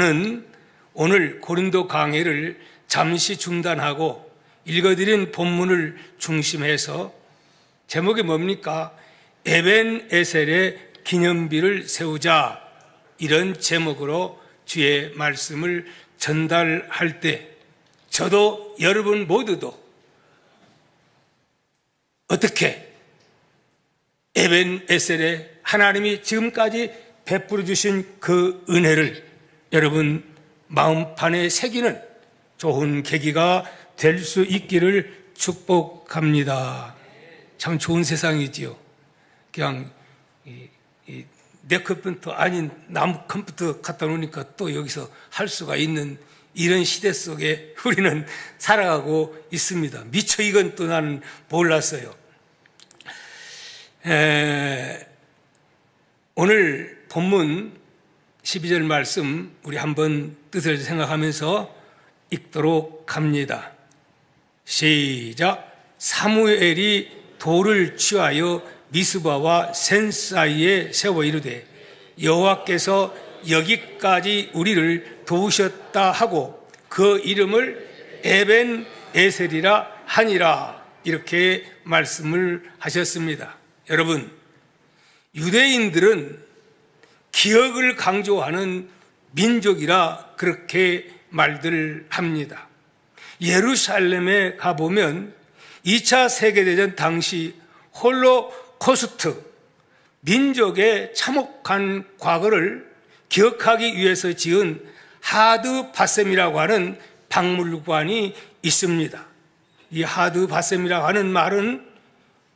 저는 오늘 고린도 강해를 잠시 중단하고 읽어드린 본문을 중심해서 제목이 뭡니까? 에벤에셀의 기념비를 세우자, 이런 제목으로 주의 말씀을 전달할 때 저도 여러분 모두도 어떻게 에벤에셀의 하나님이 지금까지 베풀어 주신 그 은혜를 여러분 마음판에 새기는 좋은 계기가 될 수 있기를 축복합니다. 참 좋은 세상이지요. 그냥 내 컴퓨터 아닌 남 컴퓨터 갖다 놓으니까 또 여기서 할 수가 있는 이런 시대 속에 우리는 살아가고 있습니다. 미처 이건 또 나는 몰랐어요. 오늘 본문 12절 말씀 우리 한번 뜻을 생각하면서 읽도록 합니다. 시작. 사무엘이 돌을 취하여 미스바와 센 사이에 세워 이르되 여호와께서 여기까지 우리를 도우셨다 하고 그 이름을 에벤 에셀이라 하니라, 이렇게 말씀을 하셨습니다. 여러분, 유대인들은 기억을 강조하는 민족이라 그렇게 말들 합니다. 예루살렘에 가보면 2차 세계대전 당시 홀로코스트, 민족의 참혹한 과거를 기억하기 위해서 지은 하드 바셈이라고 하는 박물관이 있습니다. 이 하드 바셈이라고 하는 말은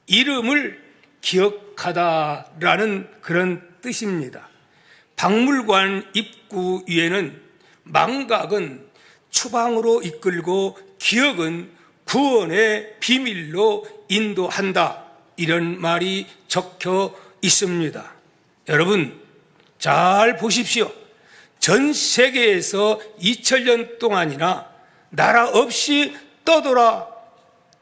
이름을 기억하다라는 그런 뜻입니다. 박물관 입구 위에는 망각은 추방으로 이끌고 기억은 구원의 비밀로 인도한다, 이런 말이 적혀 있습니다. 여러분 잘 보십시오. 전 세계에서 2000년 동안이나 나라 없이 떠돌아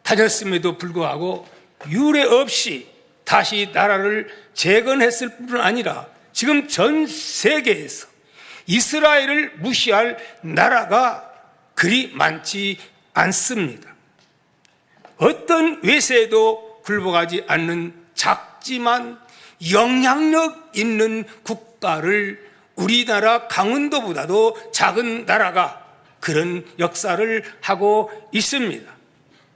다녔음에도 불구하고 유례 없이 다시 나라를 재건했을 뿐 아니라 지금 전 세계에서 이스라엘을 무시할 나라가 그리 많지 않습니다. 어떤 외세에도 굴복하지 않는 작지만 영향력 있는 국가를 우리나라 강원도보다도 작은 나라가 그런 역사를 하고 있습니다.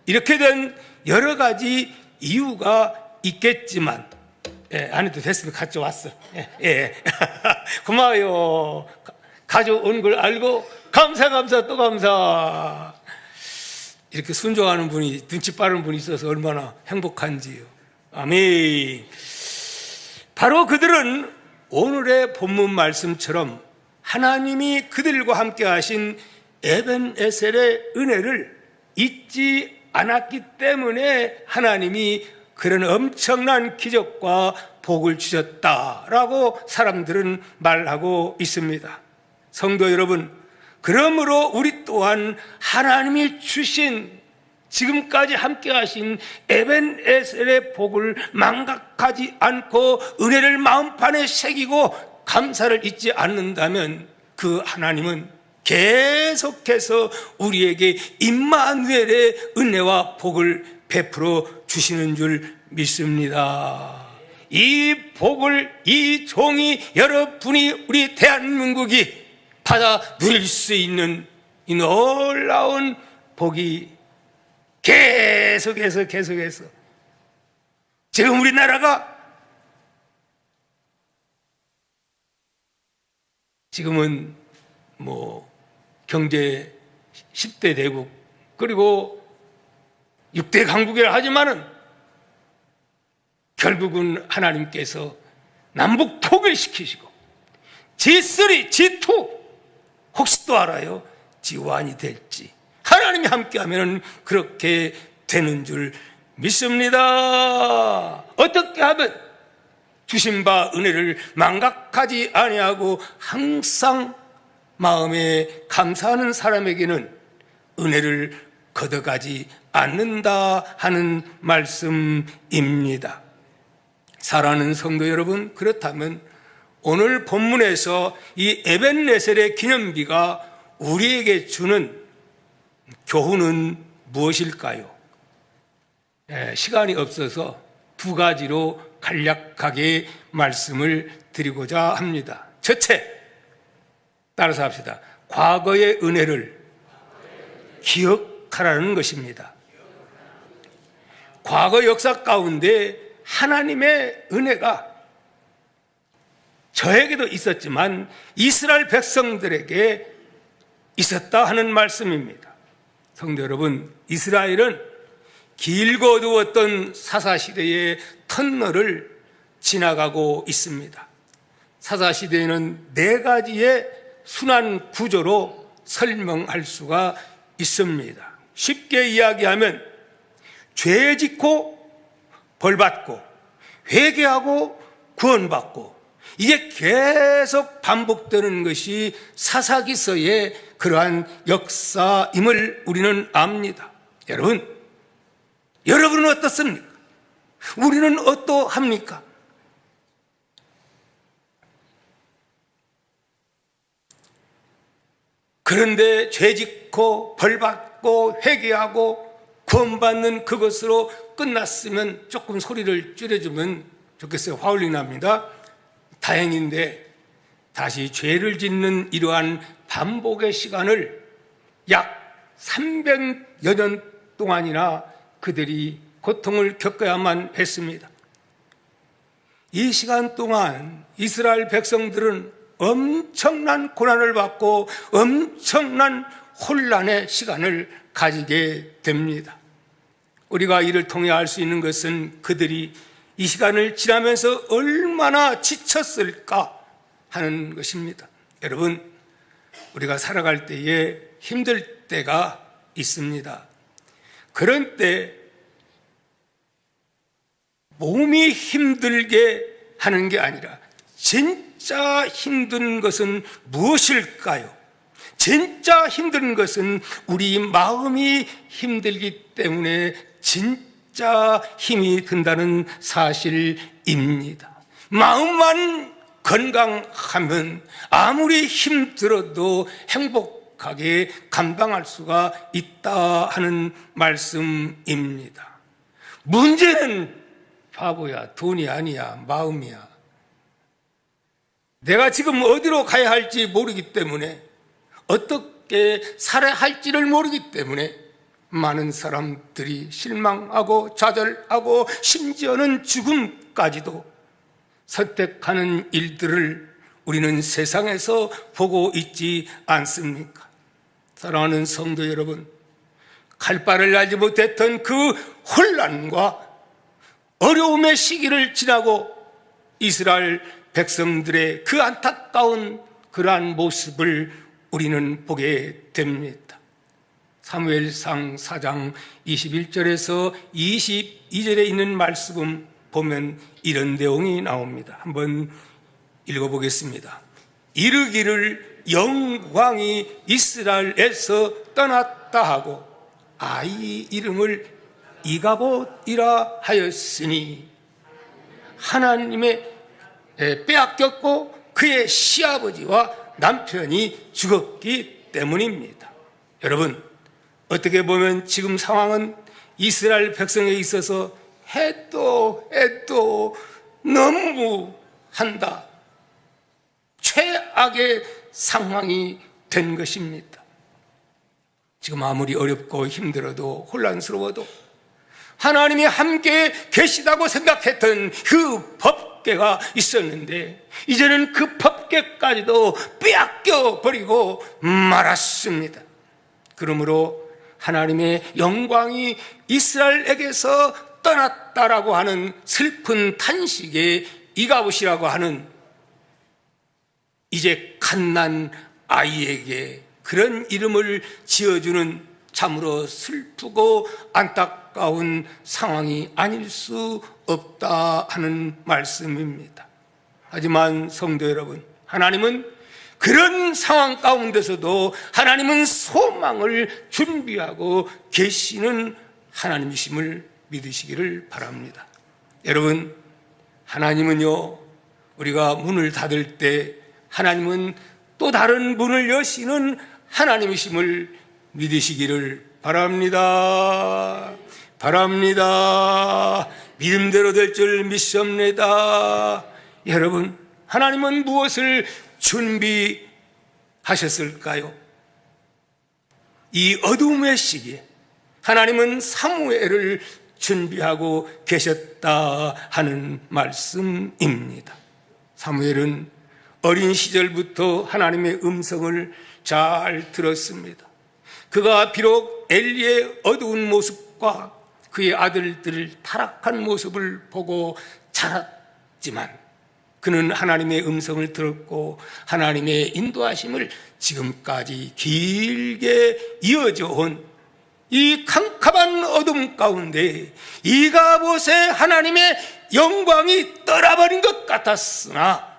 이렇게 된 여러 가지 이유가 있겠지만, 안 해도 됐으면 가져왔어. 고마워요. 가져온 걸 알고 감사 또 감사. 이렇게 순종하는 분이, 눈치 빠른 분이 있어서 얼마나 행복한지요. 아멘. 바로 그들은 오늘의 본문 말씀처럼 하나님이 그들과 함께 하신 에벤에셀의 은혜를 잊지 않았기 때문에 하나님이 그런 엄청난 기적과 복을 주셨다라고 사람들은 말하고 있습니다. 성도 여러분, 그러므로 우리 또한 하나님이 주신, 지금까지 함께 하신 에벤에셀의 복을 망각하지 않고 은혜를 마음판에 새기고 감사를 잊지 않는다면 그 하나님은 계속해서 우리에게 임마누엘의 은혜와 복을 베풀어 주시는 줄 믿습니다. 이 복을 이 종이, 여러분이, 우리 대한민국이 받아 누릴 수 있는 이 놀라운 복이 계속해서 지금 우리나라가 지금은 경제 10대 대국 그리고 6대 강국이라 하지만은 결국은 하나님께서 남북 통일시키시고 G3, G2 혹시 또 알아요? G1이 될지 하나님이 함께하면 그렇게 되는 줄 믿습니다. 어떻게 하면 주신 바 은혜를 망각하지 아니하고 항상 마음에 감사하는 사람에게는 은혜를 걷어가지 않는다 하는 말씀입니다. 사랑하는 성도 여러분, 그렇다면 오늘 본문에서 이 에벤네셀의 기념비가 우리에게 주는 교훈은 무엇일까요? 시간이 없어서 두 가지로 간략하게 말씀을 드리고자 합니다. 첫째, 따라서 합시다. 과거의 은혜를 기억하라는 것입니다. 과거 역사 가운데 하나님의 은혜가 저에게도 있었지만 이스라엘 백성들에게 있었다 하는 말씀입니다. 성도 여러분, 이스라엘은 길고 어두웠던 사사시대의 터널을 지나가고 있습니다. 사사시대에는 네 가지의 순환 구조로 설명할 수가 있습니다. 쉽게 이야기하면 죄 짓고 벌받고 회개하고 구원받고, 이게 계속 반복되는 것이 사사기서의 그러한 역사임을 우리는 압니다. 여러분은 어떻습니까? 우리는 어떠합니까? 그런데 죄짓고 벌받고 회개하고 구원받는 그것으로 끝났으면 조금 소리를 줄여주면 좋겠어요. 화울이 납니다. 다행인데 다시 죄를 짓는 이러한 반복의 시간을 약 300여 년 동안이나 그들이 고통을 겪어야만 했습니다. 이 시간 동안 이스라엘 백성들은 엄청난 고난을 받고 엄청난 혼란의 시간을 가지게 됩니다. 우리가 이를 통해 알 수 있는 것은 그들이 이 시간을 지나면서 얼마나 지쳤을까 하는 것입니다. 여러분, 우리가 살아갈 때에 힘들 때가 있습니다. 그런 때 몸이 힘들게 하는 게 아니라 진짜 힘든 것은 무엇일까요? 진짜 힘든 것은 우리 마음이 힘들기 때문에 진짜 힘이 든다는 사실입니다. 마음만 건강하면 아무리 힘들어도 행복하게 감당할 수가 있다 하는 말씀입니다. 문제는 바보야, 돈이 아니야, 마음이야. 내가 지금 어디로 가야 할지 모르기 때문에, 어떻게 살아야 할지를 모르기 때문에 많은 사람들이 실망하고 좌절하고 심지어는 죽음까지도 선택하는 일들을 우리는 세상에서 보고 있지 않습니까? 사랑하는 성도 여러분, 갈 바를 알지 못했던 그 혼란과 어려움의 시기를 지나고 이스라엘 백성들의 그 안타까운 그러한 모습을 우리는 보게 됩니다. 사무엘상 4장 21절에서 22절에 있는 말씀 보면 이런 내용이 나옵니다. 한번 읽어보겠습니다. 이르기를 영광이 이스라엘에서 떠났다 하고 아이 이름을 이가봇이라 하였으니 하나님의 빼앗겼고 그의 시아버지와 남편이 죽었기 때문입니다. 여러분, 어떻게 보면 지금 상황은 이스라엘 백성에 있어서 해도 너무한다, 최악의 상황이 된 것입니다. 지금 아무리 어렵고 힘들어도 혼란스러워도 하나님이 함께 계시다고 생각했던 그 법궤가 있었는데 이제는 그 법궤까지도 빼앗겨 버리고 말았습니다. 그러므로 하나님의 영광이 이스라엘에게서 떠났다라고 하는 슬픈 탄식의 이가봇이라고 하는 이제 갓난 아이에게 그런 이름을 지어주는 참으로 슬프고 안타까운 상황이 아닐 수 없다 하는 말씀입니다. 하지만 성도 여러분, 하나님은 그런 상황 가운데서도 하나님은 소망을 준비하고 계시는 하나님이심을 믿으시기를 바랍니다. 여러분, 하나님은요, 우리가 문을 닫을 때 하나님은 또 다른 문을 여시는 하나님이심을 믿으시기를 바랍니다. 바랍니다. 믿음대로 될 줄 믿습니다. 여러분, 하나님은 무엇을 준비하셨을까요? 이 어둠의 시기에 하나님은 사무엘을 준비하고 계셨다 하는 말씀입니다. 사무엘은 어린 시절부터 하나님의 음성을 잘 들었습니다. 그가 비록 엘리의 어두운 모습과 그의 아들들을 타락한 모습을 보고 자랐지만 그는 하나님의 음성을 들었고 하나님의 인도하심을 지금까지 길게 이어져 온 이 캄캄한 어둠 가운데 이가봇의 하나님의 영광이 떠나버린 것 같았으나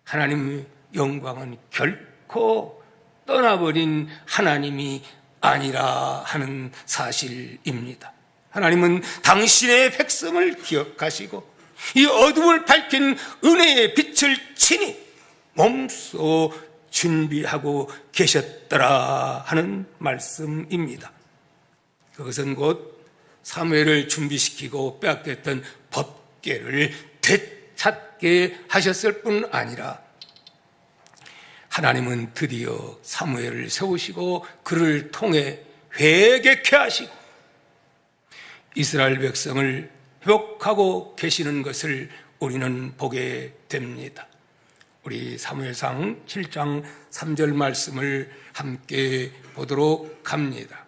하나님의 영광은 결코 떠나버린 하나님이 아니라 하는 사실입니다. 하나님은 당신의 백성을 기억하시고 이 어둠을 밝힌 은혜의 빛을 친히 몸소 준비하고 계셨더라 하는 말씀입니다. 그것은 곧 사무엘을 준비시키고 빼앗겼던 법궤를 되찾게 하셨을 뿐 아니라 하나님은 드디어 사무엘을 세우시고 그를 통해 회개케 하시고 이스라엘 백성을 회복하고 계시는 것을 우리는 보게 됩니다. 우리 사무엘상 7장 3절 말씀을 함께 보도록 합니다.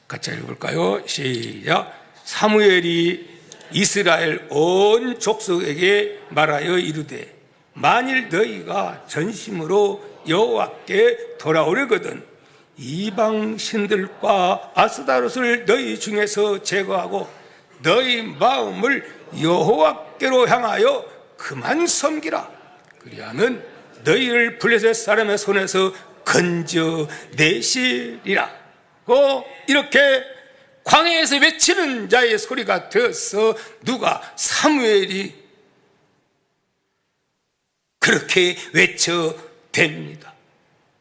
같이 읽어볼까요? 시작. 사무엘이 이스라엘 온 족속에게 말하여 이르되 만일 너희가 전심으로 여호와께 돌아오려거든 이방 신들과 아스다롯을 너희 중에서 제거하고 너희 마음을 여호와께로 향하여 그만 섬기라. 그리하면 너희를 블레셋 사람의 손에서 건져내시리라. 이렇게 광야에서 외치는 자의 소리가 되어서 누가? 사무엘이 그렇게 외쳐댑니다.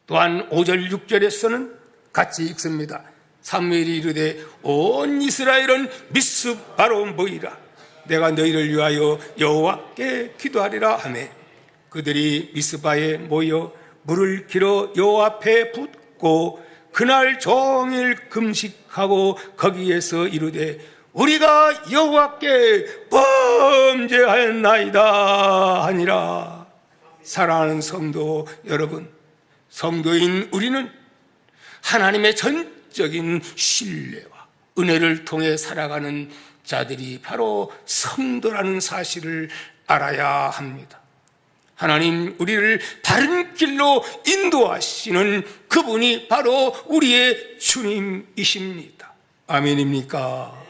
또한 5절 6절에서는 같이 읽습니다. 사무엘이 이르되 온 이스라엘은 미스바로 모이라. 내가 너희를 위하여 여호와께 기도하리라 하매 그들이 미스바에 모여 물을 길어 여호와 앞에 붓고 그날 종일 금식하고 거기에서 이르되 우리가 여호와께 범죄하였나이다 하니라. 사랑하는 성도 여러분, 성도인 우리는 하나님의 전적인 신뢰와 은혜를 통해 살아가는 자들이 바로 성도라는 사실을 알아야 합니다. 하나님 우리를 바른 길로 인도하시는 그분이 바로 우리의 주님이십니다. 아멘입니까?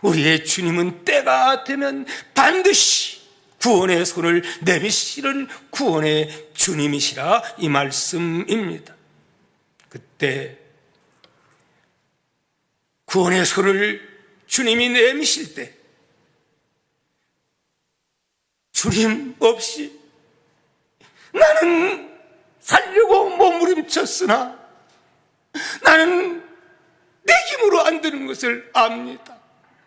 우리의 주님은 때가 되면 반드시 구원의 손을 내미시는 구원의 주님이시라 이 말씀입니다. 그때 구원의 손을 주님이 내미실 때 주님 없이 나는 살려고 몸부림쳤으나 나는 내 힘으로 안 되는 것을 압니다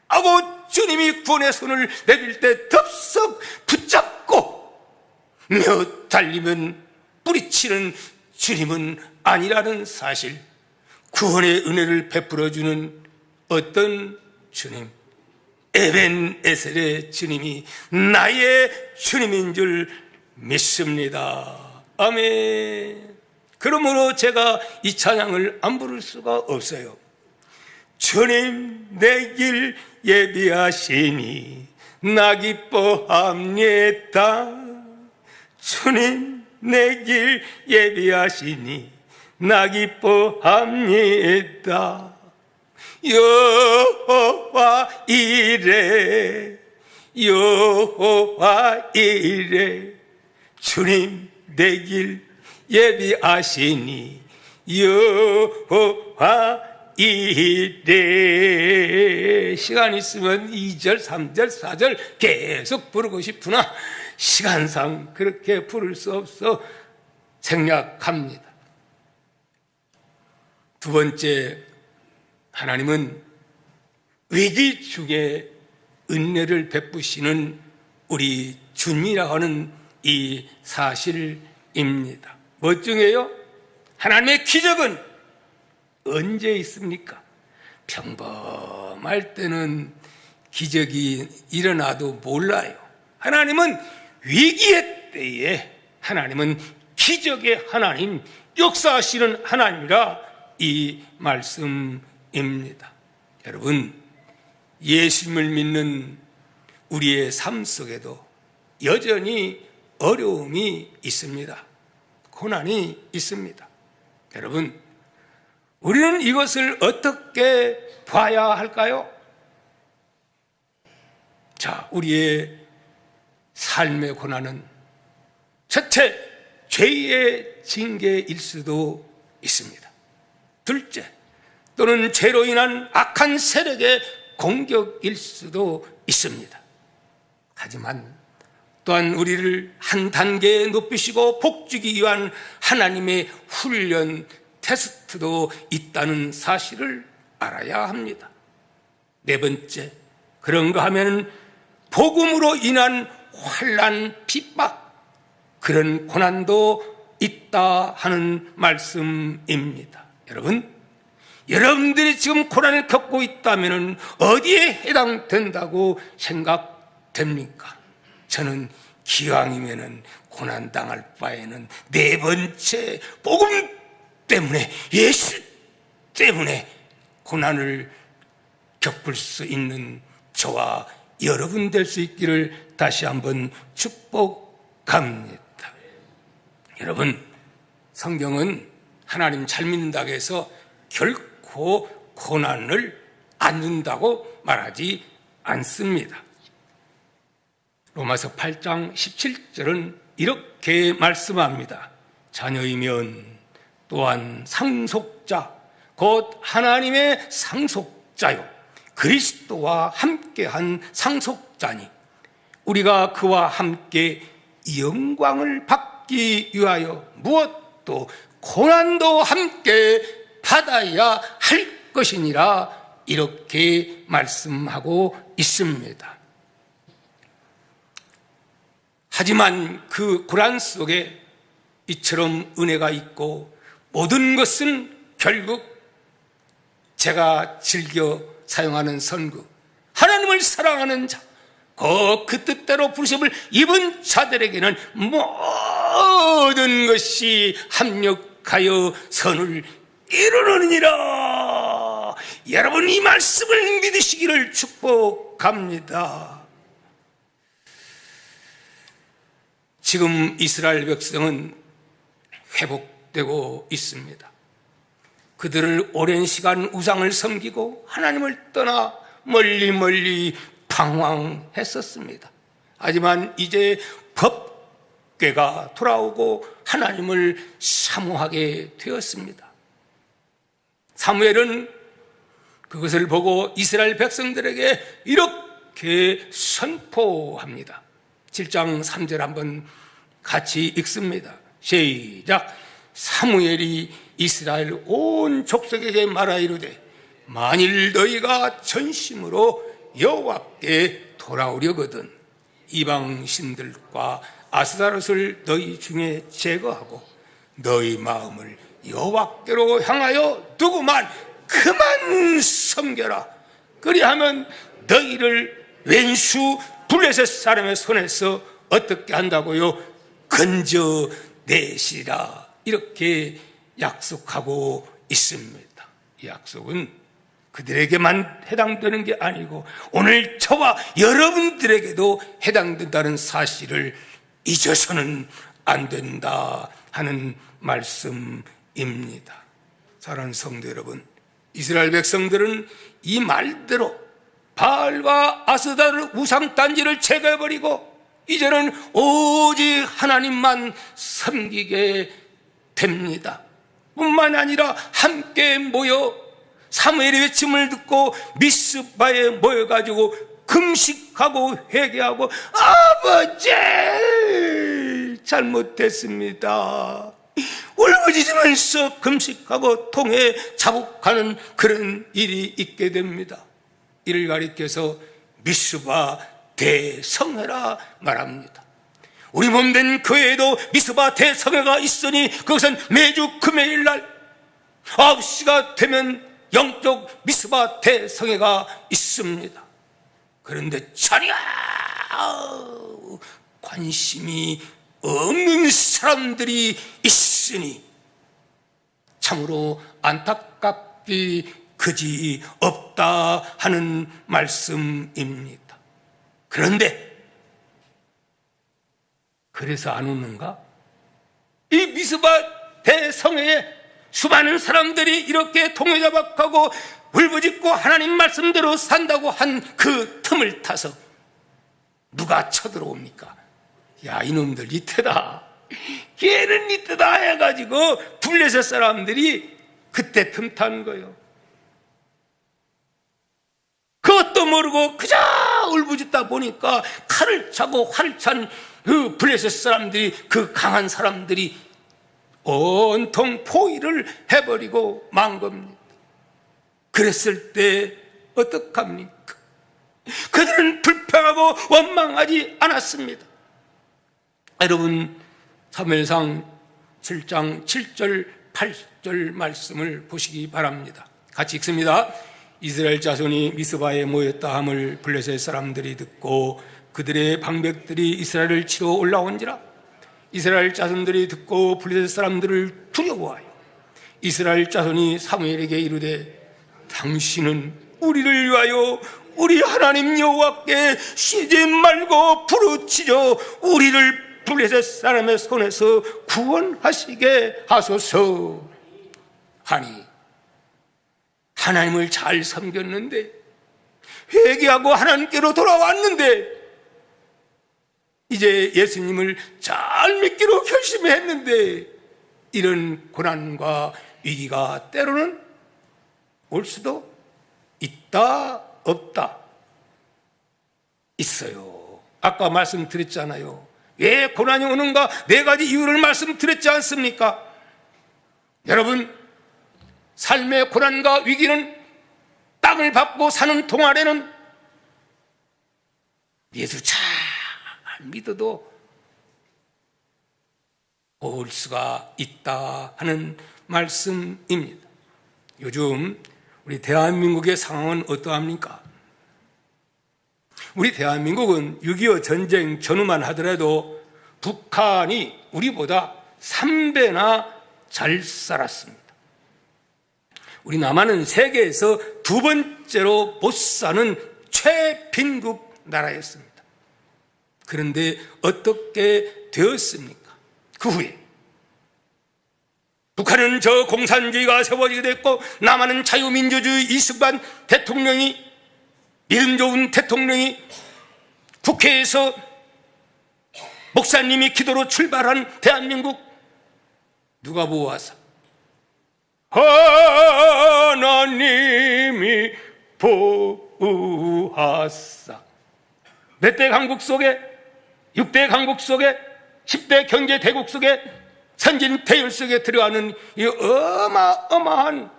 하고 주님이 구원의 손을 내밀 때 덥석 붙잡고 며 달리면 뿌리치는 주님은 아니라는 사실, 구원의 은혜를 베풀어주는 어떤 주님, 에벤에셀의 주님이 나의 주님인 줄 믿습니다. 아멘. 그러므로 제가 이 찬양을 안 부를 수가 없어요. 주님 내 길 예비하시니 나 기뻐합니다. 주님 내 길 예비하시니 나 기뻐합니다. 여호와 이래 여호와 이래 주님 내 길 예비하시니 여호와 이래. 시간 있으면 2절, 3절, 4절 계속 부르고 싶으나 시간상 그렇게 부를 수 없어 생략합니다. 두 번째, 하나님은 위기 중에 은혜를 베푸시는 우리 주님이라고 하는 이 사실입니다. 뭐 중에요? 하나님의 기적은 언제 있습니까? 평범할 때는 기적이 일어나도 몰라요. 하나님은 위기의 때에 하나님은 기적의 하나님, 역사하시는 하나님이라 이 말씀입니다. 여러분, 예수님을 믿는 우리의 삶 속에도 여전히 어려움이 있습니다. 고난이 있습니다. 여러분, 우리는 이것을 어떻게 봐야 할까요? 자, 우리의 삶의 고난은 첫째, 죄의 징계일 수도 있습니다. 둘째, 또는 죄로 인한 악한 세력의 공격일 수도 있습니다. 하지만 또한 우리를 한 단계 높이시고 복주기 위한 하나님의 훈련, 테스트도 있다는 사실을 알아야 합니다. 네 번째, 그런가 하면 복음으로 인한 환난, 핍박, 그런 고난도 있다 하는 말씀입니다. 여러분, 여러분들이 지금 고난을 겪고 있다면 어디에 해당된다고 생각됩니까? 저는 기왕이면 고난당할 바에는 네 번째, 복음 때문에, 예수 때문에 고난을 겪을 수 있는 저와 여러분 될 수 있기를 다시 한번 축복합니다. 여러분, 성경은 하나님 잘 믿는다고 해서 결코 고난을 안 준다고 말하지 않습니다. 로마서 8장 17절은 이렇게 말씀합니다. 자녀이면 또한 상속자, 곧 하나님의 상속자요, 그리스도와 함께한 상속자니 우리가 그와 함께 영광을 받기 위하여 무엇도 고난도 함께 받아야 할 것이니라, 이렇게 말씀하고 있습니다. 하지만 그 고난 속에 이처럼 은혜가 있고 모든 것은 결국 제가 즐겨 사용하는 선구, 하나님을 사랑하는 자, 그 뜻대로 부르심을 입은 자들에게는 모든 것이 합력하여 선을 이루느니라. 여러분, 이 말씀을 믿으시기를 축복합니다. 지금 이스라엘 백성은 회복되고 있습니다. 그들을 오랜 시간 우상을 섬기고 하나님을 떠나 멀리 방황했었습니다. 하지만 이제 법궤가 돌아오고 하나님을 사모하게 되었습니다. 사무엘은 그것을 보고 이스라엘 백성들에게 이렇게 선포합니다. 7장 3절 한번 같이 읽습니다. 시작. 사무엘이 이스라엘 온 족속에게 말하 이르되, 만일 너희가 전심으로 여호와께 돌아오려거든 이방 신들과 아스타롯을 너희 중에 제거하고 너희 마음을 여호와께로 향하여 두고만 그만 섬겨라. 그리하면 너희를 왼수 블레셋 사람의 손에서 어떻게 한다고요? 건져내시라. 이렇게 약속하고 있습니다. 이 약속은 그들에게만 해당되는 게 아니고 오늘 저와 여러분들에게도 해당된다는 사실을 잊어서는 안 된다 하는 말씀입니다. 사랑하는 성도 여러분, 이스라엘 백성들은 이 말대로 바알과 아스다르 우상단지를 제거해버리고 이제는 오직 하나님만 섬기게 됩니다. 뿐만 아니라 함께 모여 사무엘의 외침을 듣고 미스바에 모여가지고 금식하고 회개하고, 아버지 잘못됐습니다, 울부짖으면서 금식하고 통에 자복하는 그런 일이 있게 됩니다. 이를 가리켜서 미스바 대성회라 말합니다. 우리 몸된 교회에도 미스바 대성회가 있으니 그것은 매주 금요일날 9시가 되면 영적 미스바 대성회가 있습니다. 그런데 전혀 관심이 없는 사람들이 있으니 참으로 안타깝기 그지 없다 하는 말씀입니다. 그런데 그래서 안 오는가? 이 미스바 대성회에 수많은 사람들이 이렇게 통회자박하고 울부짖고 하나님 말씀대로 산다고 한 그 틈을 타서 누가 쳐들어옵니까? 야, 이놈들 이때다, 걔는 이때다 해가지고 블레셋 사람들이 그때 틈탄 거예요. 그것도 모르고 그저 울부짖다 보니까 칼을 차고 활을 찬 그 블레셋 사람들이, 그 강한 사람들이 온통 포위를 해버리고 만 겁니다. 그랬을 때 어떡합니까? 그들은 불평하고 원망하지 않았습니다. 여러분, 사무엘상 7장 7절 8절 말씀을 보시기 바랍니다. 같이 읽습니다. 이스라엘 자손이 미스바에 모였다 함을 블레셋 사람들이 듣고 그들의 방백들이 이스라엘을 치러 올라온지라. 이스라엘 자손들이 듣고 블레셋 사람들을 두려워하여 이스라엘 자손이 사무엘에게 이르되, 당신은 우리를 위하여 우리 하나님 여호와께 쉬지 말고 부르짖어 우리를 블레셋 사람의 손에서 구원하시게 하소서 하니, 하나님을 잘 섬겼는데, 회개하고 하나님께로 돌아왔는데, 이제 예수님을 잘 믿기로 결심했는데, 이런 고난과 위기가 때로는 올 수도 있다 없다 있어요. 아까 말씀드렸잖아요. 왜 고난이 오는가? 4가지 이유를 말씀드렸지 않습니까? 여러분, 삶의 고난과 위기는 땅을 밟고 사는 동안에는 예수 잘 믿어도 올 수가 있다 하는 말씀입니다. 요즘 우리 대한민국의 상황은 어떠합니까? 우리 대한민국은 6.25 전쟁 전후만 하더라도 북한이 우리보다 3배나 잘 살았습니다. 우리 남한은 세계에서 2번째로 못 사는 최빈국 나라였습니다. 그런데 어떻게 되었습니까? 그 후에 북한은 저 공산주의가 세워지게 됐고, 남한은 자유민주주의 이승만 대통령이, 믿음 좋은 대통령이 국회에서 목사님이 기도로 출발한 대한민국, 누가 보호하사? 하나님이 보호하사. 몇 대 강국 속에, 6대 강국 속에, 10대 경제 대국 속에, 선진 대열 속에 들어가는 이 어마어마한,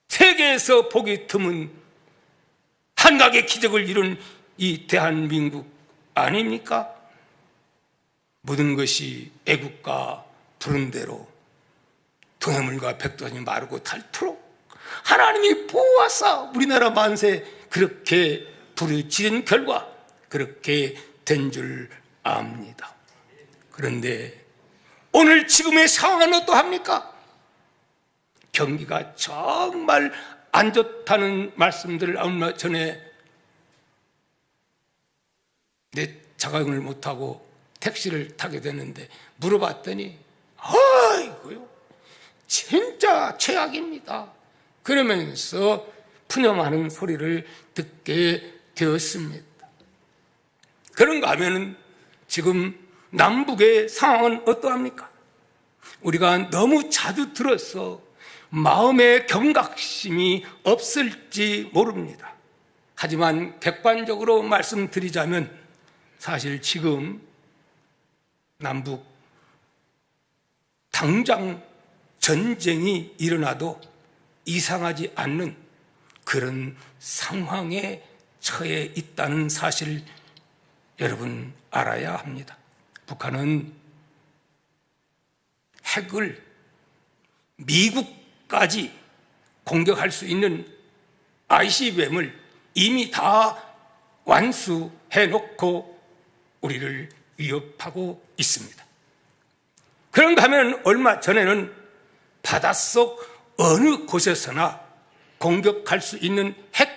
세계에서 보기 드문 한각의 기적을 이룬 이 대한민국 아닙니까? 모든 것이 애국가 부른 대로 동해물과 백두산이 마르고 닳도록 하나님이 보호하사 우리나라 만세, 그렇게 부르짖은 결과 그렇게 된 줄 압니다. 그런데 오늘 지금의 상황은 어떠합니까? 경기가 정말 안 좋다는 말씀들을 얼마 전에 내 자가용을 못하고 택시를 타게 됐는데 물어봤더니, 아이고요, 진짜 최악입니다, 그러면서 푸념하는 소리를 듣게 되었습니다. 그런가 하면은 지금 남북의 상황은 어떠합니까? 우리가 너무 자주 들어서 마음의 경각심이 없을지 모릅니다. 하지만 객관적으로 말씀드리자면 사실 지금 남북 당장 전쟁이 일어나도 이상하지 않는 그런 상황에 처해 있다는 사실 여러분 알아야 합니다. 북한은 핵을 미국까지 공격할 수 있는 ICBM을 이미 다 완수해 놓고 우리를 위협하고 있습니다. 그런가 하면 얼마 전에는 바닷속 어느 곳에서나 공격할 수 있는 핵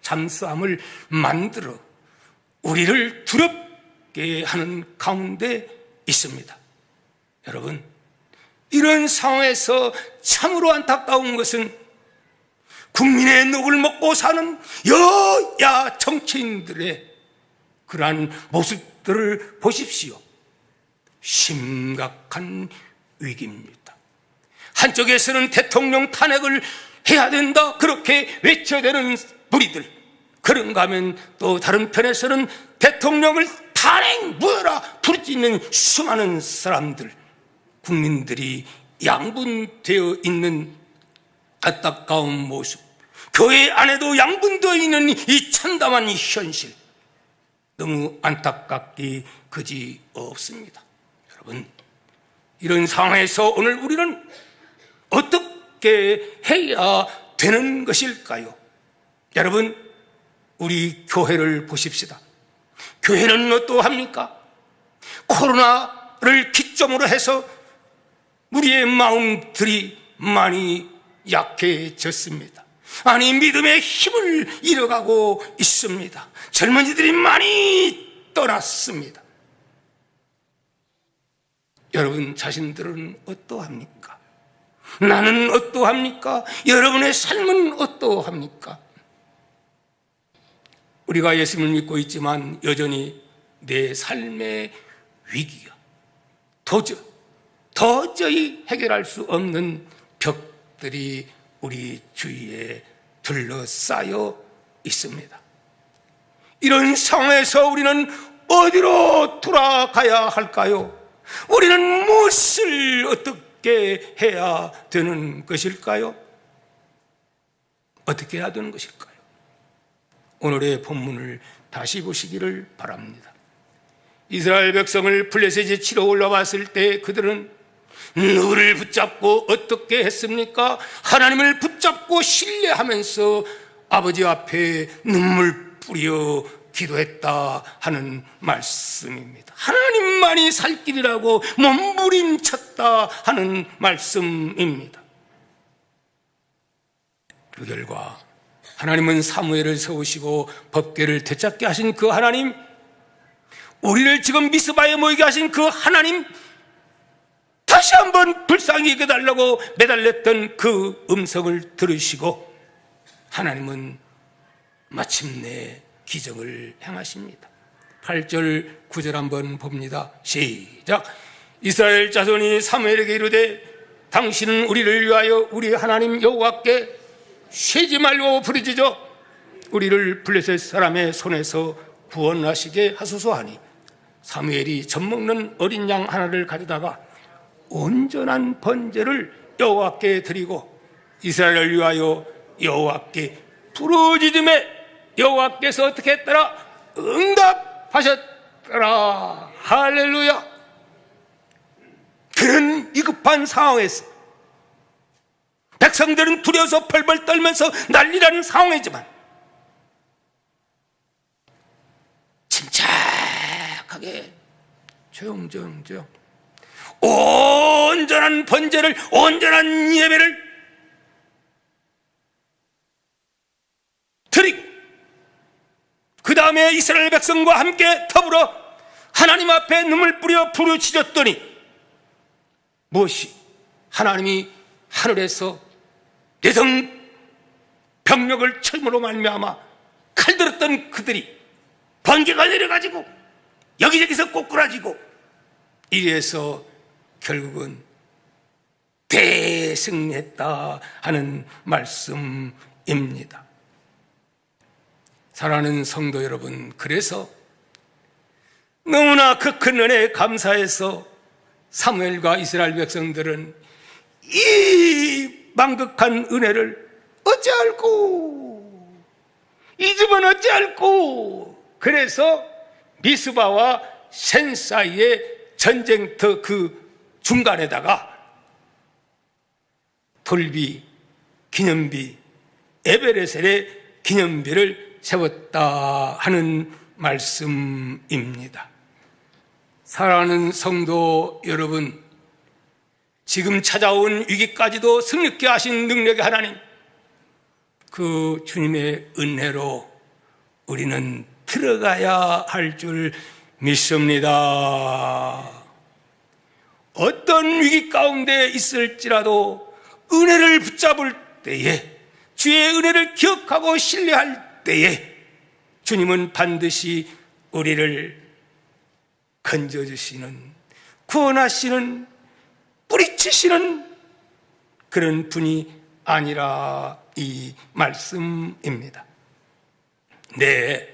잠수함을 만들어 우리를 두렵게 하는 가운데 있습니다. 여러분, 이런 상황에서 참으로 안타까운 것은 국민의 녹을 먹고 사는 여야 정치인들의 그러한 모습들을 보십시오. 심각한 위기입니다. 한쪽에서는 대통령 탄핵을 해야 된다 그렇게 외쳐대는 무리들, 그런가 하면 또 다른 편에서는 대통령을 탄핵무효라 부르짖는 수많은 사람들, 국민들이 양분되어 있는 안타까운 모습, 교회 안에도 양분되어 있는 이 참담한 현실, 너무 안타깝기 그지 없습니다. 여러분, 이런 상황에서 오늘 우리는 어떻게 해야 되는 것일까요? 여러분, 우리 교회를 보십시다. 교회는 어떠합니까? 코로나를 기점으로 해서 우리의 마음들이 많이 약해졌습니다. 아니, 믿음의 힘을 잃어가고 있습니다. 젊은이들이 많이 떠났습니다. 여러분 자신들은 어떠합니까? 나는 어떠합니까? 여러분의 삶은 어떠합니까? 우리가 예수님을 믿고 있지만 여전히 내 삶의 위기가 도저히 해결할 수 없는 벽들이 우리 주위에 둘러싸여 있습니다. 이런 상황에서 우리는 어디로 돌아가야 할까요? 우리는 무엇을 어떻게 해야 되는 것일까요? 어떻게 해야 되는 것일까요? 오늘의 본문을 다시 보시기를 바랍니다. 이스라엘 백성을 블레셋에 치러 올라왔을 때 그들은 누구를 붙잡고 어떻게 했습니까? 하나님을 붙잡고 신뢰하면서 아버지 앞에 눈물 뿌려 기도했다 하는 말씀입니다. 하나님만이 살 길이라고 몸부림쳤다 하는 말씀입니다. 그 결과 하나님은 사무엘을 세우시고 법궤를 되찾게 하신 그 하나님, 우리를 지금 미스바에 모이게 하신 그 하나님, 다시 한번 불쌍히 여겨달라고 매달렸던 그 음성을 들으시고 하나님은 마침내 기적을 행하십니다. 8절 9절 한번 봅니다. 시작. 이스라엘 자손이 사무엘에게 이르되 당신은 우리를 위하여 우리 하나님 여호와께 쉬지 말고 부르짖어 우리를 블레셋 사람의 손에서 구원하시게 하소서 하니 사무엘이 젖먹는 어린 양 하나를 가져다가 온전한 번제를 여호와께 드리고 이스라엘을 위하여 여호와께 부르짖음에 여호와께서 어떻게 했더라? 응답하셨더라. 할렐루야. 그런 위급한 상황에서 백성들은 두려워서 펄펄 떨면서 난리라는 상황이지만 침착하게 조용조용 온전한 번제를, 온전한 예배를 드리고 그 다음에 이스라엘 백성과 함께 더불어 하나님 앞에 눈물 뿌려 부르짖었더니 무엇이? 하나님이 하늘에서 내성 병력을 철무로 말미암아 칼들었던 그들이 번개가 내려가지고 여기저기서 꼬꾸라지고 이래서 결국은 승리했다 하는 말씀입니다. 사랑하는 성도 여러분, 그래서 너무나 그 큰 은혜에 감사해서 사무엘과 이스라엘 백성들은 이 만극한 은혜를 어찌할꼬, 이 집은 어찌할꼬. 그래서 미스바와 센 사이의 전쟁터 그 중간에다가 돌비, 기념비, 에베레셀의 기념비를 세웠다 하는 말씀입니다. 사랑하는 성도 여러분, 지금 찾아온 위기까지도 승리케 하신 능력의 하나님, 그 주님의 은혜로 우리는 들어가야 할 줄 믿습니다. 어떤 위기 가운데 있을지라도 은혜를 붙잡을 때에, 주의 은혜를 기억하고 신뢰할 때에 주님은 반드시 우리를 건져주시는, 구원하시는, 뿌리치시는 그런 분이 아니라 이 말씀입니다. 네,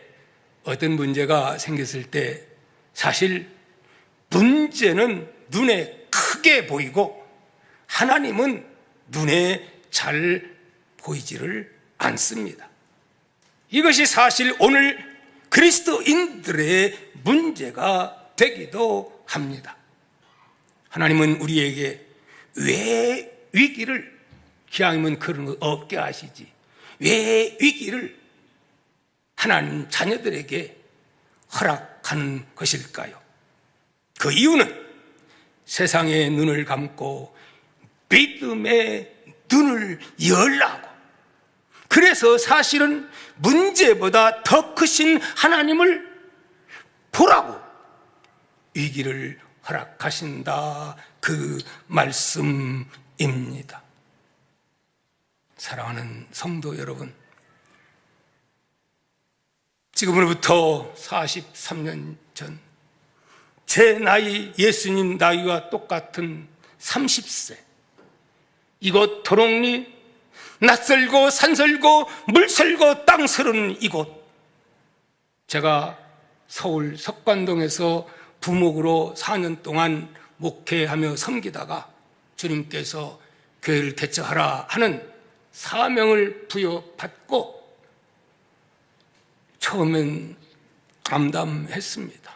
어떤 문제가 생겼을 때 사실 문제는 눈에 크게 보이고 하나님은 눈에 잘 보이지를 않습니다. 이것이 사실 오늘 그리스도인들의 문제가 되기도 합니다. 하나님은 우리에게 왜 위기를, 기왕이면 그런 거 없게 하시지, 왜 위기를 하나님 자녀들에게 허락하는 것일까요? 그 이유는 세상의 눈을 감고 믿음의 눈을 열라고, 그래서 사실은 문제보다 더 크신 하나님을 보라고 위기를 허락하신다, 그 말씀입니다. 사랑하는 성도 여러분, 지금으로부터 43년 전 제 나이, 예수님 나이와 똑같은 30세, 이곳 도롱리, 낯설고 산설고 물설고 땅설은 이곳, 제가 서울 석관동에서 부목으로 4년 동안 목회하며 섬기다가 주님께서 교회를 개척하라 하는 사명을 부여받고 처음엔 암담했습니다.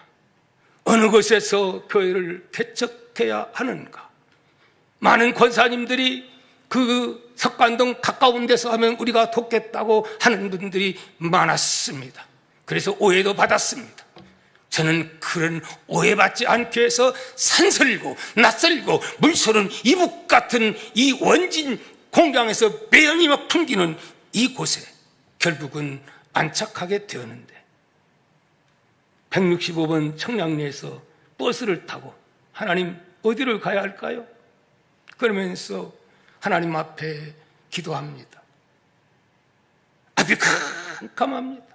어느 곳에서 교회를 개척해야 하는가? 많은 권사님들이 그 석관동 가까운 데서 하면 우리가 돕겠다고 하는 분들이 많았습니다. 그래서 오해도 받았습니다. 저는 그런 오해받지 않기 위해서 산설고 낯설고 물서는 이북 같은 이 원진 공장에서 매연이 막 풍기는 이곳에 결국은 안착하게 되었는데, 165번 청량리에서 버스를 타고 하나님 어디를 가야 할까요? 그러면서 하나님 앞에 기도합니다. 앞이 캄캄합니다.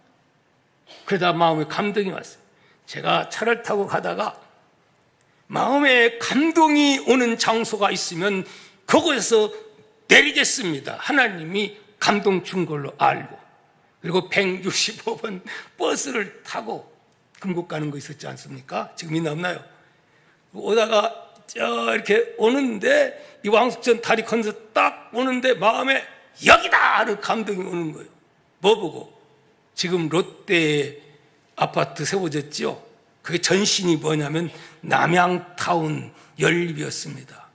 그러다 마음에 감동이 왔어요. 제가 차를 타고 가다가 마음에 감동이 오는 장소가 있으면 그곳에서 내리겠습니다. 하나님이 감동 준 걸로 알고, 그리고 165번 버스를 타고 금국 가는 거 있었지 않습니까? 지금 있나 없나요? 오다가 이렇게 오는데 이 왕숙전 다리 건너서 딱 오는데 마음에 여기다 하는 감동이 오는 거예요. 뭐 보고? 지금 롯데 아파트 세워졌죠? 그게 전신이 뭐냐면 남양타운 연립이었습니다.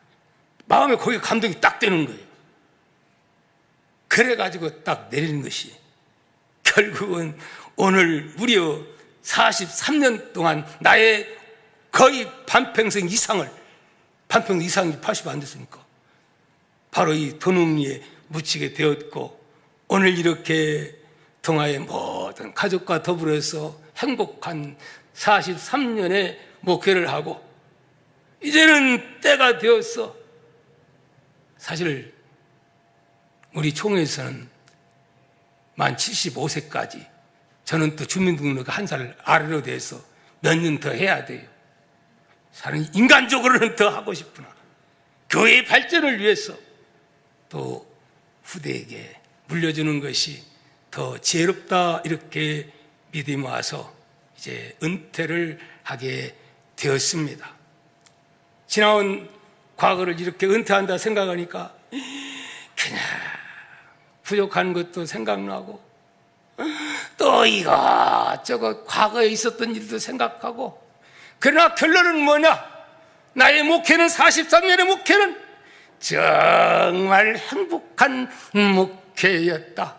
마음에 거기 감동이 딱 되는 거예요. 그래가지고 딱 내리는 것이 결국은 오늘 무려 43년 동안 나의 거의 반평생 이상을, 반평생 이상이 80이 안 됐으니까 바로 이 도능리에 묻히게 되었고, 오늘 이렇게 동아의 모든 가족과 더불어서 행복한 43년의 목회를 하고, 이제는 때가 되었어. 사실 우리 총회에서는 만 75세까지, 저는 또 주민등록 한 살 아래로 돼서 몇 년 더 해야 돼요. 사실 인간적으로는 더 하고 싶으나 교회의 발전을 위해서 또 후대에게 물려주는 것이 더 지혜롭다, 이렇게 믿음이 와서 이제 은퇴를 하게 되었습니다. 지나온 과거를 이렇게 은퇴한다 생각하니까 그냥 부족한 것도 생각나고 또 이것저것 과거에 있었던 일도 생각하고, 그러나 결론은 뭐냐? 나의 목회는, 43년의 목회는 정말 행복한 목회였다,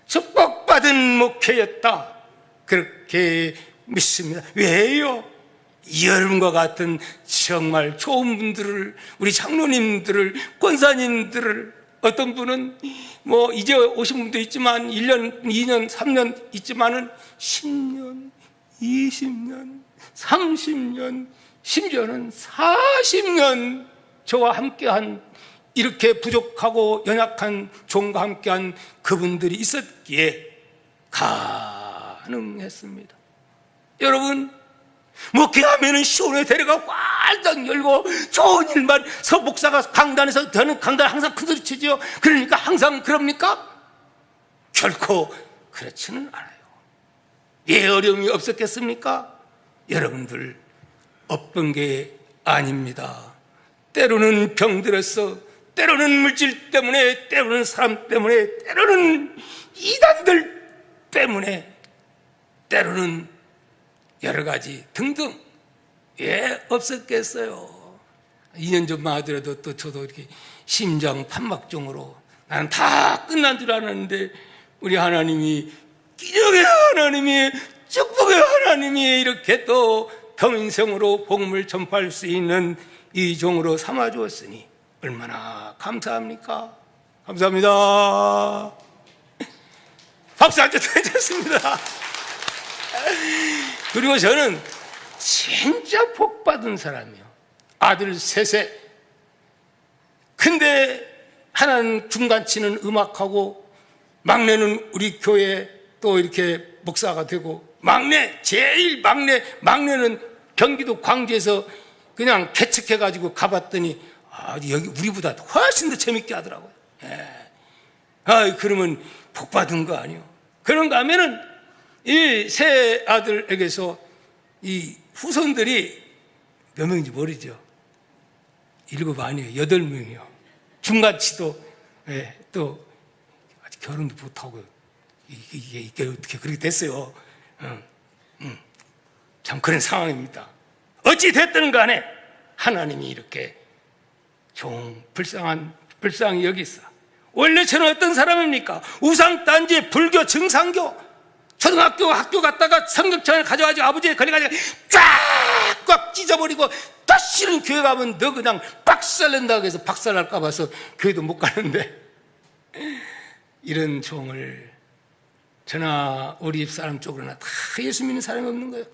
축복받은 목회였다, 그렇게 믿습니다. 왜요? 여러분과 같은 정말 좋은 분들을, 우리 장로님들을, 권사님들을, 어떤 분은 뭐 이제 오신 분도 있지만 1년, 2년, 3년 있지만은 10년, 20년, 30년, 심지어는 40년 저와 함께한, 이렇게 부족하고 연약한 종과 함께한 그분들이 있었기에 가능했습니다. 여러분, 목회하면은 시온에 데려가 활짝 열고 좋은 일만, 목사가 강단에서, 저는 강단 항상 큰 소리 치죠. 그러니까 항상 그럽니까? 결코 그렇지는 않아요. 왜 어려움이 없었겠습니까? 여러분들 없던 게 아닙니다. 때로는 병들어서, 때로는 물질 때문에, 때로는 사람 때문에, 때로는 이단들 때문에, 때로는 여러 가지 등등, 왜 없었겠어요? 2년 전만 하더라도 또 저도 이렇게 심장 판막종으로 나는 다 끝난 줄 알았는데, 우리 하나님이, 기적의 하나님이, 축복의 하나님이 이렇게 또 평인생으로 복음을 전파할 수 있는 이 종으로 삼아 주었으니 얼마나 감사합니까? 감사합니다. 박수 한번 해줬습니다. 그리고 저는 진짜 복 받은 사람이에요. 아들 셋에. 근데 하나는 중간치는 음악하고, 막내는 우리 교회 또 이렇게 목사가 되고, 막내, 제일 막내는 경기도 광주에서 그냥 개척해가지고 가봤더니, 여기 우리보다 훨씬 더 재밌게 하더라고요. 그러면 복 받은 거 아니에요? 그런가 하면은 이 세 아들에게서 이 후손들이 몇 명인지 모르죠. 7 아니에요. 8명이요. 중간치도, 또 아직 결혼도 못하고, 이게 어떻게 그렇게 됐어요. 참 그런 상황입니다. 어찌 됐든 간에 하나님이 이렇게 불쌍히 여기서, 원래 저는 어떤 사람입니까? 우상단지, 불교, 증상교, 초등학교 학교 갔다가 성경책을 가져가지고 아버지의 거리 가지고 쫙꽉 찢어버리고, 다시는 교회 가면 너 그냥 박살낸다고 해서 박살날까 봐서 교회도 못 가는데, 이런 종을 저나 우리 집사람 쪽으로나 다 예수 믿는 사람이 없는 거예요.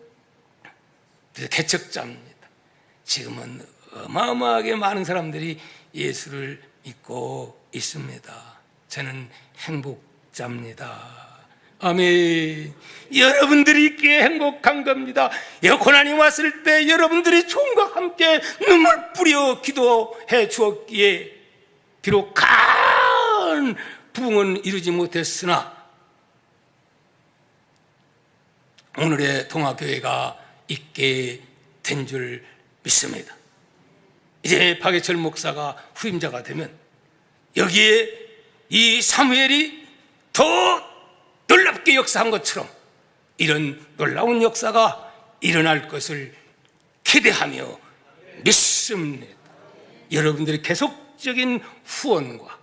그래서 개척자입니다. 지금은 어마어마하게 많은 사람들이 예수를 믿고 있습니다. 저는 행복자입니다. 아멘. 여러분들이 있기에 행복한 겁니다. 고난이 왔을 때 여러분들이 종과 함께 눈물 뿌려 기도해 주었기에 비록 큰 부흥은 이루지 못했으나 오늘의 동아교회가 있게 된 줄 믿습니다. 이제 박예철 목사가 후임자가 되면 여기에 이 사무엘이 더 놀랍게 역사한 것처럼 이런 놀라운 역사가 일어날 것을 기대하며 믿습니다. 여러분들의 계속적인 후원과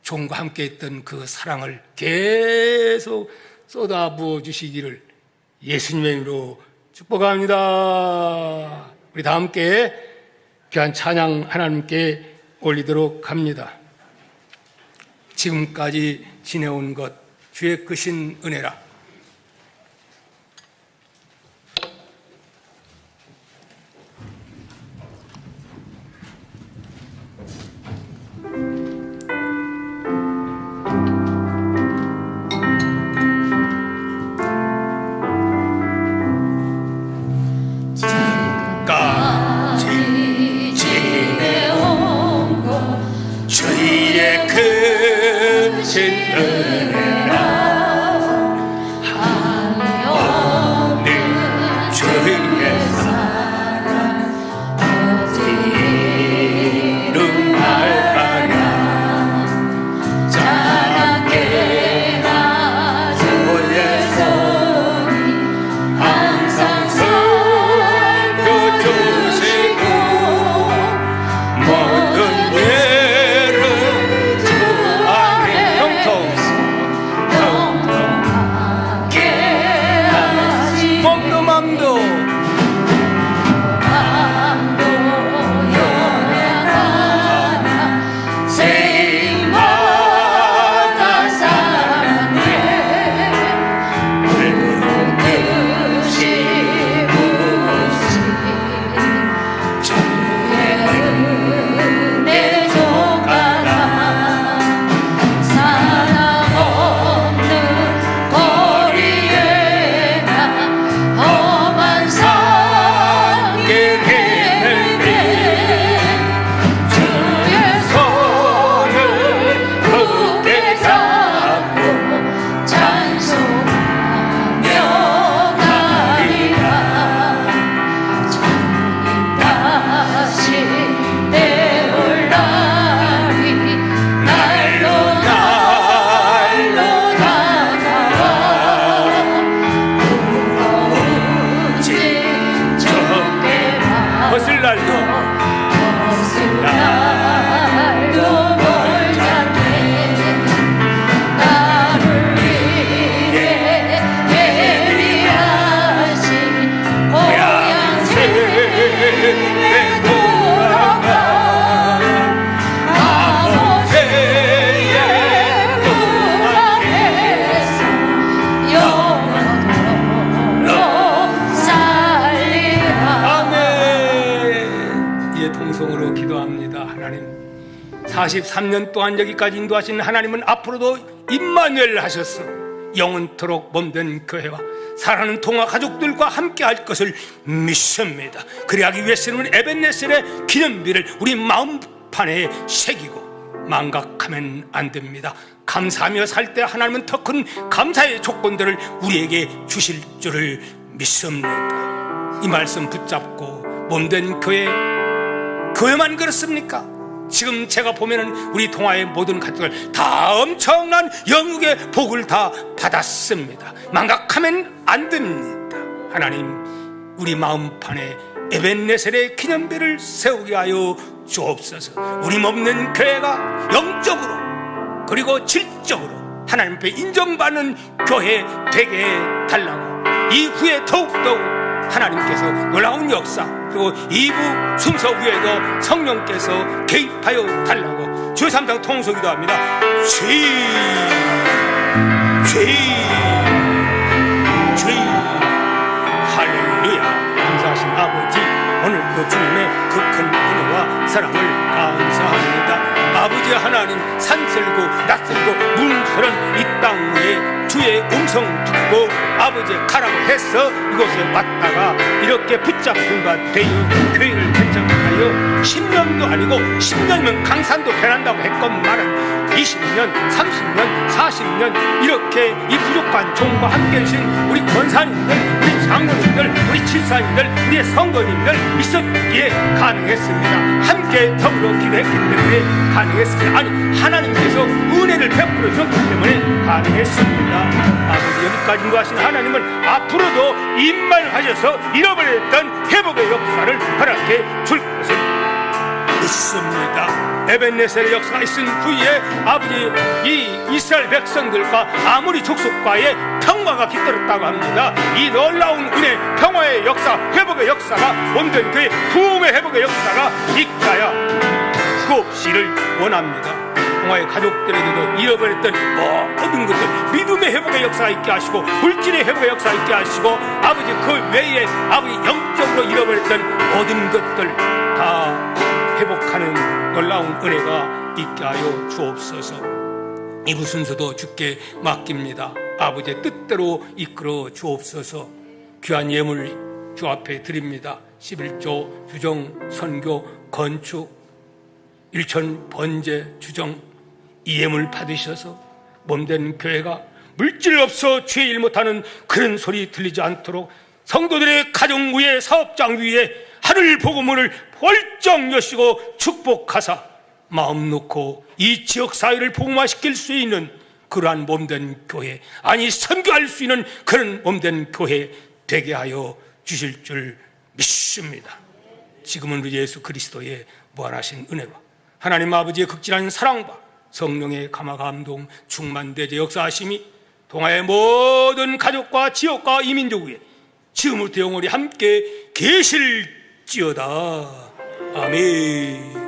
종과 함께 했던 그 사랑을 계속 쏟아부어 주시기를 예수님의 이름으로 축복합니다. 우리 다 함께 귀한 찬양 하나님께 올리도록 합니다. 지금까지 지내온 것 주의 크신 은혜라. 지금까지 지내온 것 주의 주신 은혜라 한없는 주의 사랑 이룬 날가량 작게 주의 손이 항상 살펴주시고 모든 죄를 주 안에 형통하게 하시 몸도 맘도 연약하나 세마다 사랑해 불뜻이 부으신 주의 은혜 조가라 사랑 없는 거리에 나 험한 산길 헤매네 주의 손을 굳게 잡고 찬송하며 가리라 주님 다시 내올 날이 날로 다가와 오직 적게만 벗을 날도 멀지 않게 나를 위해 예비하신 고향 집에 돌아가 아버지의 그 앞에서 영원토록 살리라. 아멘. 예, 통성으로 기도합니다. 하나님 43년 동안 여기까지 인도하신 하나님은 앞으로도 임마누엘 하셨어 영원토록 몸된 교회와 사랑하는 동화 가족들과 함께 할 것을 믿습니다. 그래하기 위해서는 에벤네셀의 기념비를 우리 마음판에 새기고 망각하면 안 됩니다. 감사하며 살 때 하나님은 더 큰 감사의 조건들을 우리에게 주실 줄을 믿습니다. 이 말씀 붙잡고 몸된 교회만 그렇습니까? 지금 제가 보면은 우리 동아의 모든 가족들 다 엄청난 영육의 복을 다 받았습니다. 망각하면 안 됩니다. 하나님 우리 마음판에 에벤네셀의 기념비를 세우게 하여 주옵소서. 우리 몸는 교회가 영적으로 그리고 질적으로 하나님 앞에 인정받는 교회 되게 달라고 이후에 더욱더욱 하나님께서 놀라운 역사 그리고 2부 순서 후에도 성령께서 개입하여 달라고 주의 3장 통속기도 합니다. 할렐루야. 감사하신 아버지 오늘도 주님의 그 큰 은혜와 사랑을 감사합니다. 아버지 하나님 산설고 낯설고 문설은 이 땅 위에 주의 음성 듣고 아버지 가라고 해서 이곳에 왔다가 이렇게 붙잡힌 바 되어 교회를 개척하여 10년도 아니고 10년이면 강산도 변한다고 했건만은 20년, 30년, 40년 이렇게 이 부족한 종과 함께 계신 우리 권사님들, 우리 장로님들, 우리 집사님들, 우리 성도님들 있었기에 가능했습니다. 함께 더불어 기도했기 때문에 가능했습니다. 아니 하나님께서 은혜를 베풀어 주셨기 때문에 가능했습니다. 아버지 여기까지 인도하신 하나님은 앞으로도 임만하셔서 잃어버렸던 회복의 역사를 허락해 줄 것을 믿습니다. 에벤네셀의 역사가 있은 후에 아버지 이 이스라엘 백성들과 아모리 족속과의 평화가 깃들었다고 합니다. 이 놀라운 은혜 평화의 역사 회복의 역사가 온전 교회 부흥의 회복의 역사가 있다야 수없이를 원합니다. 동화의 가족들에게도 잃어버렸던 모든 것들 믿음의 회복의 역사가 있게 하시고 물질의 회복의 역사가 있게 하시고 아버지 그 외에 아버지 영적으로 잃어버렸던 모든 것들 다 회복하는 놀라운 은혜가 있게 하여 주옵소서. 이부 순서도 주께 맡깁니다. 아버지의 뜻대로 이끌어 주옵소서. 귀한 예물 주 앞에 드립니다. 11조 주정 선교 건축 일천 번제 주정 이 예물 받으셔서 몸된 교회가 물질 없어 죄일 못하는 그런 소리 들리지 않도록 성도들의 가정 위에 사업장 위에 하늘 복음을 활짝 여시고 축복하사 마음 놓고 이 지역 사회를 복음화시킬 수 있는 그러한 몸된 교회, 아니 선교할 수 있는 그런 몸된 교회 되게 하여 주실 줄 믿습니다. 지금은 우리 예수 그리스도의 무한하신 은혜와 하나님 아버지의 극진한 사랑과 성령의 감화 감동 충만대제 역사하심이 동아의 모든 가족과 지역과 이민족 위에 지금부터 영원히 함께 계실지어다. 아멘.